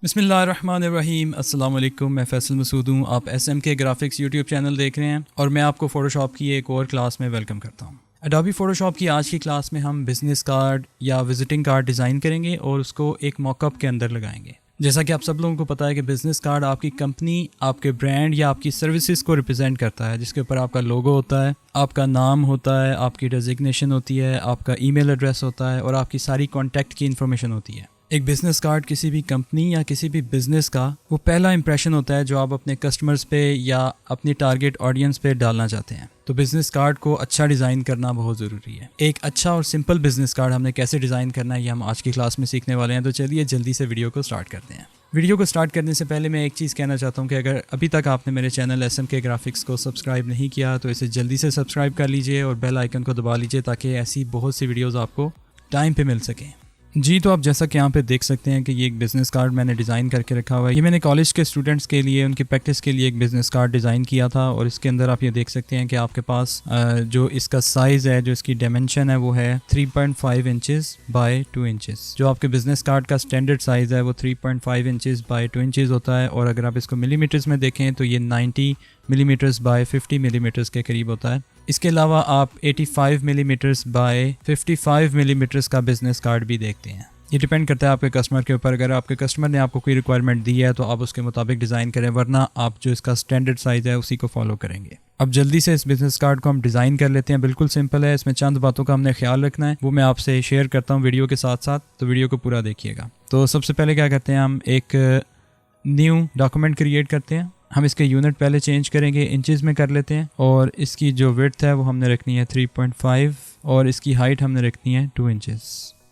बिस्मिल्लाहिर्रहमानिर्रहीम। अस्सलाम वालेकुम। मैं फ़ैसल मसूद हूँ। आप SMK ग्राफिक्स यूट्यूब चैनल देख रहे हैं और मैं आपको फ़ोटोशॉप की एक और क्लास में वेलकम करता हूँ। अडोबी फ़ोटोशॉप की आज की क्लास में हम बिज़नेस कार्ड या विज़िटिंग कार्ड डिज़ाइन करेंगे और उसको एक मॉकअप के अंदर लगाएंगे। जैसा कि आप सब लोगों को पता है कि बिज़नेस कार्ड आपकी कंपनी, आपके ब्रांड या आपकी सर्विसेज को रिप्रेजेंट करता है, जिसके ऊपर आपका लोगो होता है, आपका नाम होता है, आपकी डेजिग्नेशन होती है, आपका ईमेल एड्रेस होता है और आपकी सारी कॉन्टैक्ट की इन्फॉर्मेशन होती है। एक बिज़नेस कार्ड किसी भी कंपनी या किसी भी बिज़नेस का वो पहला इंप्रेशन होता है जो आप अपने कस्टमर्स पे या अपनी टारगेट ऑडियंस पे डालना चाहते हैं। तो बिज़नेस कार्ड को अच्छा डिज़ाइन करना बहुत ज़रूरी है। एक अच्छा और सिंपल बिज़नेस कार्ड हमने कैसे डिज़ाइन करना है ये हम आज की क्लास में सीखने वाले हैं। तो चलिए जल्दी से वीडियो को स्टार्ट करते हैं। वीडियो को स्टार्ट करने से पहले मैं एक चीज़ कहना चाहता हूँ कि अगर अभी तक आपने मेरे चैनल SMK ग्राफिक्स को सब्सक्राइब नहीं किया तो इसे जल्दी से सब्सक्राइब कर लीजिए और बेल आइकन को दबा लीजिए ताकि ऐसी बहुत सी वीडियोज़ आपको टाइम पे मिल सकें। जी, तो आप जैसा कि यहाँ पे देख सकते हैं कि ये एक बिज़नेस कार्ड मैंने डिज़ाइन करके रखा हुआ है। ये मैंने कॉलेज के स्टूडेंट्स के लिए उनकी प्रैक्टिस के लिए एक बिज़नेस कार्ड डिज़ाइन किया था और इसके अंदर आप ये देख सकते हैं कि आपके पास जो इसका साइज़ है, जो इसकी डायमेंशन है वो है 3.5 इंचेस बाय 2 इंचेस। जो आपके बिज़नेस कार्ड का स्टैंडर्ड साइज़ है वो 3.5 इंचेस बाय 2 इंचेस होता है और अगर आप इसको मिलीमीटर्स में देखें तो ये 90 मिलीमीटर्स बाय 50 मिलीमीटर्स के करीब होता है। इसके अलावा आप 85 मिलीमीटर्स बाय 55 मिलीमीटर्स का बिज़नेस कार्ड भी देखते हैं। ये डिपेंड करता है आपके कस्टमर के ऊपर। अगर आपके कस्टमर ने आपको कोई रिक्वायरमेंट दी है तो आप उसके मुताबिक डिज़ाइन करें, वरना आप जो इसका स्टैंडर्ड साइज़ है उसी को फॉलो करेंगे। अब जल्दी से इस बिज़नेस कार्ड को हम डिज़ाइन कर लेते हैं। बिल्कुल सिंपल है, इसमें चंद बातों का हमने ख्याल रखना है, वो मैं आपसे शेयर करता हूँ वीडियो के साथ साथ, तो वीडियो को पूरा देखिएगा। तो सबसे पहले क्या करते हैं, हम एक न्यू डॉक्यूमेंट क्रिएट करते हैं। हम इसके यूनिट पहले चेंज करेंगे, इंचेस में कर लेते हैं और इसकी जो विड्थ है वो हमने रखनी है 3.5 और इसकी हाइट हमने रखनी है 2 इंचेस।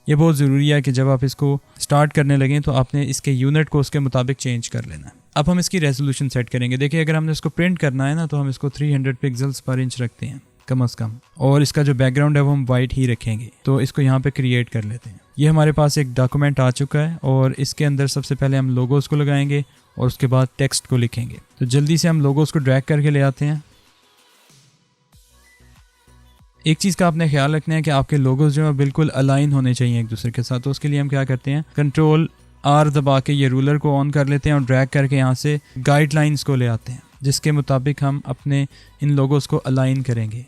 ये बहुत ज़रूरी है कि जब आप इसको स्टार्ट करने लगें तो आपने इसके यूनिट को उसके मुताबिक चेंज कर लेना है। अब हम इसकी रेजोल्यूशन सेट करेंगे। देखिए, अगर हमने इसको प्रिंट करना है ना तो हम इसको 300 पिक्सल्स पर इंच रखते हैं कम से कम, और इसका जो बैकग्राउंड है वो हम वाइट ही रखेंगे। तो इसको यहाँ पे क्रिएट कर लेते हैं। ये हमारे पास एक डॉक्यूमेंट आ चुका है और इसके अंदर सबसे पहले हम लोगोस को लगाएंगे और उसके बाद टेक्स्ट को लिखेंगे। तो जल्दी से हम लोगोस को ड्रैग करके ले आते हैं। एक चीज़ का आपने ख्याल रखना है कि आपके लोगोस जो है बिल्कुल अलाइन होने चाहिए एक दूसरे के साथ। तो उसके लिए हम क्या करते हैं, Ctrl+R दबा के ये रूलर को ऑन कर लेते हैं और ड्रैग करके यहाँ से गाइडलाइंस को ले आते हैं, जिसके मुताबिक हम अपने इन लोगोस को अलाइन करेंगे।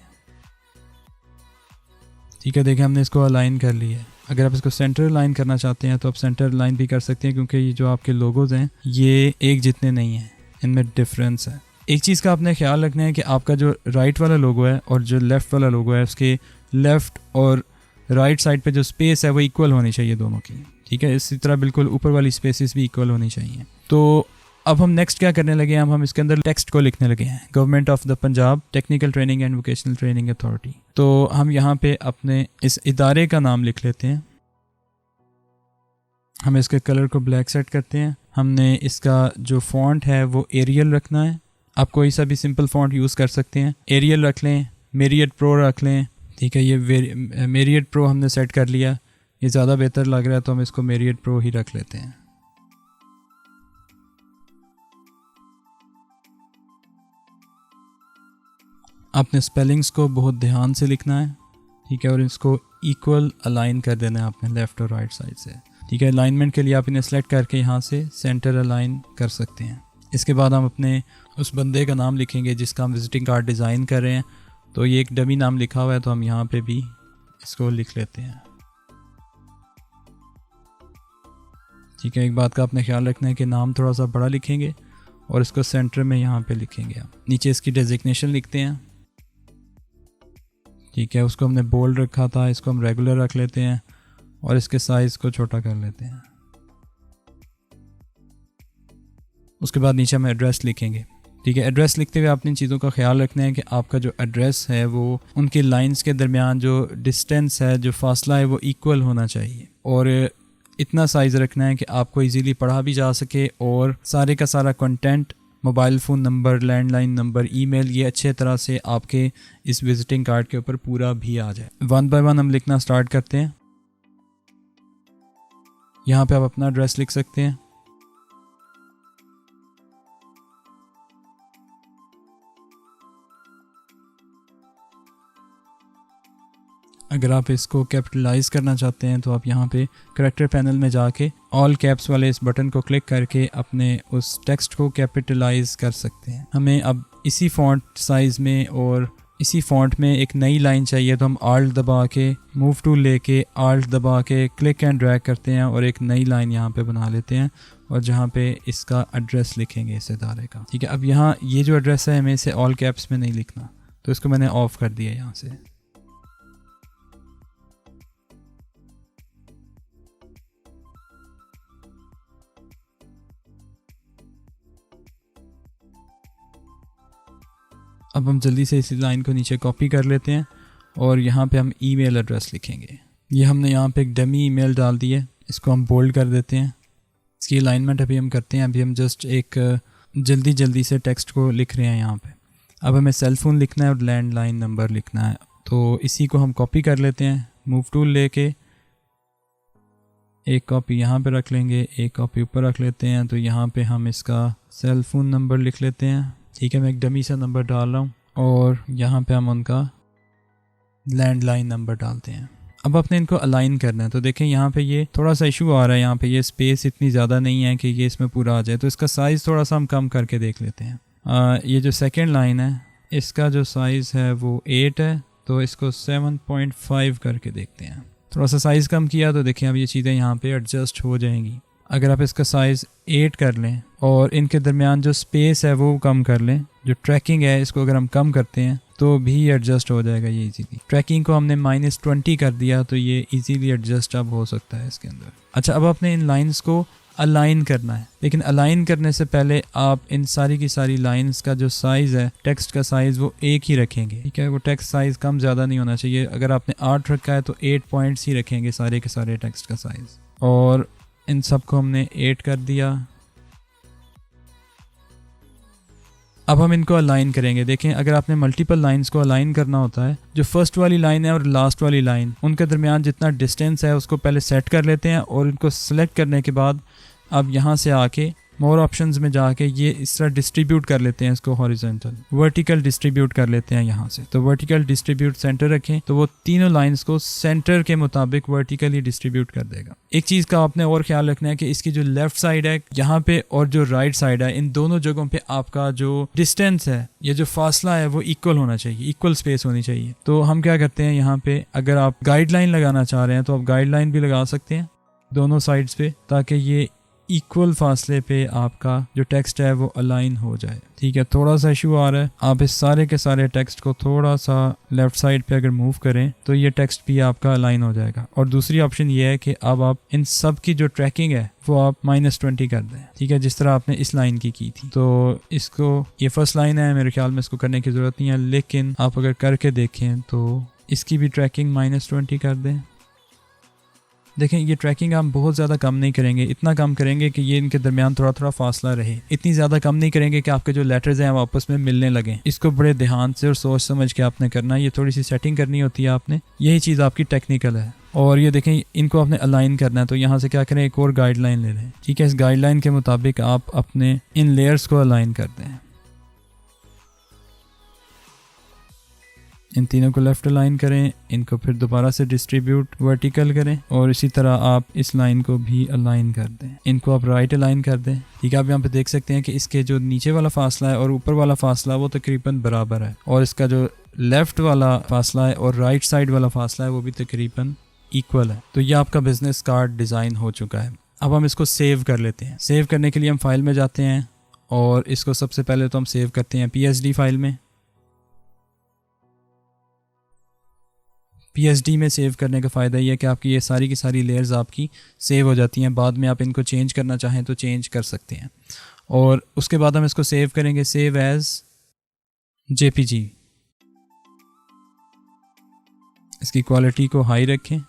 ठीक है, देखिए हमने इसको अलाइन कर लिया है। अगर आप इसको सेंटर अलाइन करना चाहते हैं तो आप सेंटर अलाइन भी कर सकते हैं, क्योंकि ये जो आपके लोगोस हैं ये एक जितने नहीं हैं, इनमें डिफरेंस है। एक चीज़ का आपने ख्याल रखना है कि आपका जो राइट वाला लोगो है और जो लेफ़्ट वाला लोगो है उसके लेफ़्ट और राइट साइड पे जो स्पेस है वो इक्वल होनी चाहिए दोनों की। ठीक है, इसी तरह बिल्कुल ऊपर वाली स्पेसेस भी इक्वल होनी चाहिए। तो अब हम नेक्स्ट क्या करने लगे हैं, हम इसके अंदर टेक्स्ट को लिखने लगे हैं, government of the Punjab technical training and vocational training authority. तो हम यहाँ पे अपने इस इदारे का नाम लिख लेते हैं। हम इसके कलर को ब्लैक सेट करते हैं। हमने इसका जो फॉन्ट है वो एरियल रखना है। आप कोई सा भी सिंपल फॉन्ट यूज़ कर सकते हैं, एरियल रख लें, मेरियट प्रो रख लें। ठीक है, ये मेरियट प्रो हमने सेट कर लिया, ये ज़्यादा बेहतर लग रहा है तो हम इसको मेरियट प्रो ही रख लेते हैं। आपने स्पेलिंग्स को बहुत ध्यान से लिखना है। ठीक है, और इसको इक्वल अलाइन कर देना है आपने लेफ़्ट और राइट साइड से। ठीक है, अलाइनमेंट के लिए आप इन्हें सेलेक्ट करके यहाँ से सेंटर अलाइन कर सकते हैं। इसके बाद हम अपने उस बंदे का नाम लिखेंगे जिसका हम विजिटिंग कार्ड डिज़ाइन कर रहे हैं। तो ये एक डमी नाम लिखा हुआ है तो हम यहाँ पे भी इसको लिख लेते हैं। ठीक है, एक बात का आपने ख्याल रखना है कि नाम थोड़ा सा बड़ा लिखेंगे और इसको सेंटर में यहाँ पे लिखेंगे। आप नीचे इसकी डेजिग्नेशन लिखते हैं। ठीक है, उसको हमने बोल्ड रखा था, इसको हम रेगुलर रख लेते हैं और इसके साइज़ को छोटा कर लेते हैं। उसके बाद नीचे हम एड्रेस लिखेंगे। ठीक है, एड्रेस लिखते हुए आपने इन चीज़ों का ख्याल रखना है कि आपका जो एड्रेस है वो उनकी लाइंस के दरमियान जो डिस्टेंस है, जो फासला है वो इक्वल होना चाहिए और इतना साइज़ रखना है कि आपको इजीली पढ़ा भी जा सके और सारे का सारा content, mobile phone number, landline number, email, ये अच्छे तरह से आपके इस विजिटिंग कार्ड के ऊपर पूरा भी आ जाए। वन बाय वन हम लिखना स्टार्ट करते हैं। यहाँ पे आप अपना एड्रेस लिख सकते हैं। अगर आप इसको कैपिटलाइज करना चाहते हैं तो आप यहाँ पे करैक्टर पैनल में जाके ऑल कैप्स वाले इस बटन को क्लिक करके अपने उस टेक्स्ट को कैपिटलाइज कर सकते हैं। हमें अब इसी फॉन्ट साइज़ में और इसी फॉन्ट में एक नई लाइन चाहिए, तो हम आल्ट दबा के मूव टूल लेके आल्ट दबा के क्लिक एंड ड्रैग करते हैं और एक नई लाइन यहाँ पे बना लेते हैं और जहाँ पे इसका एड्रेस लिखेंगे इस इदारे का। ठीक है, अब यहाँ ये जो एड्रेस है हमें इसे ऑल कैप्स में नहीं लिखना, तो इसको मैंने ऑफ कर दिया यहाँ से। अब हम जल्दी से इसी लाइन को नीचे कॉपी कर लेते हैं और यहाँ पे हम ईमेल एड्रेस लिखेंगे। ये हमने यहाँ पे एक डमी ईमेल डाल दी है, इसको हम बोल्ड कर देते हैं। इसकी अलाइनमेंट अभी हम करते हैं, अभी हम जस्ट एक जल्दी से टेक्स्ट को लिख रहे हैं यहाँ पे। अब हमें सेल फ़ोन लिखना है और लैंडलाइन नंबर लिखना है, तो इसी को हम कॉपी कर लेते हैं। मूव टूल लेके एक कॉपी यहाँ पे रख लेंगे, एक कॉपी ऊपर रख लेते हैं, तो यहाँ पे हम इसका सेल फ़ोन नंबर लिख लेते हैं। ठीक है, मैं एक डमी सा नंबर डाल रहा हूँ और यहाँ पे हम उनका लैंडलाइन नंबर डालते हैं। अब अपने इनको अलाइन करना है, तो देखें यहाँ पे ये थोड़ा सा इशू आ रहा है, यहाँ पे ये स्पेस इतनी ज़्यादा नहीं है कि ये इसमें पूरा आ जाए, तो इसका साइज़ थोड़ा सा हम कम करके देख लेते हैं। ये जो सेकेंड लाइन है इसका जो साइज़ है वो 8 है, तो इसको 7.5 करके देखते हैं। थोड़ा सा साइज़ कम किया तो देखें अब ये चीज़ें यहाँ पे एडजस्ट हो जाएंगी। अगर आप इसका साइज़ 8 कर लें और इनके दरमियान जो स्पेस है वो कम कर लें, जो ट्रैकिंग है इसको अगर हम कम करते हैं तो भी एडजस्ट हो जाएगा ये इजीली। ट्रैकिंग को हमने -20 कर दिया तो ये इजीली एडजस्ट अब हो सकता है इसके अंदर। अच्छा, अब आपने इन लाइंस को अलाइन करना है, लेकिन अलाइन करने से पहले आप इन सारी की सारी लाइंस का जो साइज़ है, टेक्स्ट का साइज़, वो एक ही रखेंगे। ठीक है, वो टेक्स्ट साइज़ कम ज़्यादा नहीं होना चाहिए। अगर आपने 8 रखा है तो 8 पॉइंट्स ही रखेंगे सारे के सारे टेक्स्ट का साइज़, और इन सब को हमने 8 कर दिया। अब हम इनको अलाइन करेंगे। देखें, अगर आपने मल्टीपल लाइंस को अलाइन करना होता है, जो फर्स्ट वाली लाइन है और लास्ट वाली लाइन, उनके दरमियान जितना डिस्टेंस है उसको पहले सेट कर लेते हैं और इनको सेलेक्ट करने के बाद अब यहाँ से आके मोर ऑप्शंस में जाके ये इस तरह डिस्ट्रीब्यूट कर लेते हैं इसको, हॉरिजॉन्टल वर्टिकल डिस्ट्रीब्यूट कर लेते हैं यहाँ से। तो वर्टिकल डिस्ट्रीब्यूट सेंटर रखें तो वो तीनों लाइंस को सेंटर के मुताबिक वर्टिकली डिस्ट्रीब्यूट कर देगा। एक चीज़ का आपने और ख्याल रखना है कि इसकी जो लेफ्ट साइड है यहाँ पे और जो राइट साइड है, इन दोनों जगहों पे आपका जो डिस्टेंस है, ये जो फासला है वो इक्वल होना चाहिए, इक्वल स्पेस होनी चाहिए। तो हम क्या करते हैं, यहाँ पे अगर आप गाइडलाइन लगाना चाह रहे हैं तो आप गाइडलाइन भी लगा सकते हैं दोनों साइड्स पे, ताकि ये इक्वल फासले पे आपका जो टेक्स्ट है वो अलाइन हो जाए। ठीक है, थोड़ा सा इशू आ रहा है, आप इस सारे के सारे टेक्स्ट को थोड़ा सा लेफ्ट साइड पे अगर मूव करें तो ये टेक्स्ट भी आपका अलाइन हो जाएगा। और दूसरी ऑप्शन ये है कि अब आप इन सब की जो ट्रैकिंग है वो आप -20 कर दें। ठीक है, जिस तरह आपने इस लाइन की थी। तो इसको, ये फर्स्ट लाइन है, मेरे ख्याल में इसको करने की ज़रूरत नहीं है, लेकिन आप अगर करके देखें तो इसकी भी ट्रैकिंग -20 कर दें। देखें, ये ट्रैकिंग हम बहुत ज़्यादा कम नहीं करेंगे, इतना कम करेंगे कि ये इनके दरमियान थोड़ा थोड़ा फासला रहे। इतनी ज़्यादा कम नहीं करेंगे कि आपके जो लेटर्स हैं वो आपस में मिलने लगें। इसको बड़े ध्यान से और सोच समझ के आपने करना है, ये थोड़ी सी सेटिंग करनी होती है आपने, यही चीज़ आपकी टेक्निकल है। और ये देखें, इनको आपने अलाइन करना है, तो यहाँ से क्या करें, एक और गाइडलाइन ले लें। ठीक है, इस गाइडलाइन के मुताबिक आप अपने इन लेयर्स को अलाइन कर दें। इन तीनों को लेफ्ट अलाइन करें, इनको फिर दोबारा से डिस्ट्रीब्यूट वर्टिकल करें और इसी तरह आप इस लाइन को भी अलाइन कर दें। इनको आप राइट अलाइन कर दें। ठीक है, आप यहाँ पे देख सकते हैं कि इसके जो नीचे वाला फासला है और ऊपर वाला फासला वो तकरीबन बराबर है, और इसका जो लेफ्ट वाला फासला है और राइट साइड वाला फासला है वो भी तकरीबन इक्वल है। तो ये आपका बिजनेस कार्ड डिज़ाइन हो चुका है। अब हम इसको सेव कर लेते हैं। सेव करने के लिए हम फाइल में जाते हैं और इसको सबसे पहले तो हम सेव करते हैं PSD फाइल में। PSD में सेव करने का फ़ायदा ये है कि आपकी ये सारी की सारी लेयर्स आपकी सेव हो जाती हैं। बाद में आप इनको चेंज करना चाहें तो चेंज कर सकते हैं। और उसके बाद हम इसको सेव करेंगे, सेव एज़ JPG। इसकी क्वालिटी को हाई रखें।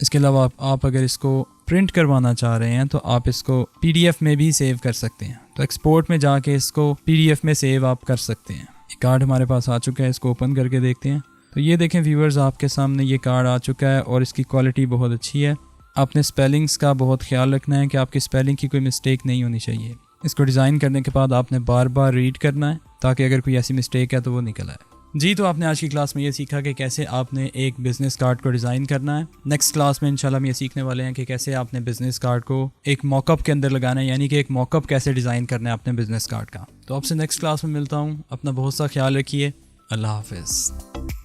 इसके अलावा आप अगर इसको प्रिंट करवाना चाह रहे हैं तो आप इसको PDF में भी सेव कर सकते हैं। तो एक्सपोर्ट में जाके इसको PDF में सेव आप कर सकते हैं। कार्ड हमारे पास आ चुका है, इसको ओपन करके देखते हैं। तो ये देखें व्यूअर्स, आपके सामने ये कार्ड आ चुका है और इसकी क्वालिटी बहुत अच्छी है। आपने स्पेलिंग्स का बहुत ख्याल रखना है कि आपकी स्पेलिंग की कोई मिस्टेक नहीं होनी चाहिए। इसको डिज़ाइन करने के बाद आपने बार बार रीड करना है ताकि अगर कोई ऐसी मिस्टेक है तो वो निकल आए। जी, तो आपने आज की क्लास में ये सीखा कि कैसे आपने एक बिज़नेस कार्ड को डिज़ाइन करना है। नेक्स्ट क्लास में इंशाल्लाह हम ये सीखने वाले हैं कि कैसे आपने बिज़नेस कार्ड को एक मॉकअप के अंदर लगाना है, यानी कि एक मॉकअप कैसे डिज़ाइन करना है अपने बिज़नेस कार्ड का। तो आपसे नेक्स्ट क्लास में मिलता हूँ। अपना बहुत सा ख्याल रखिए। अल्लाह हाफ़िज़।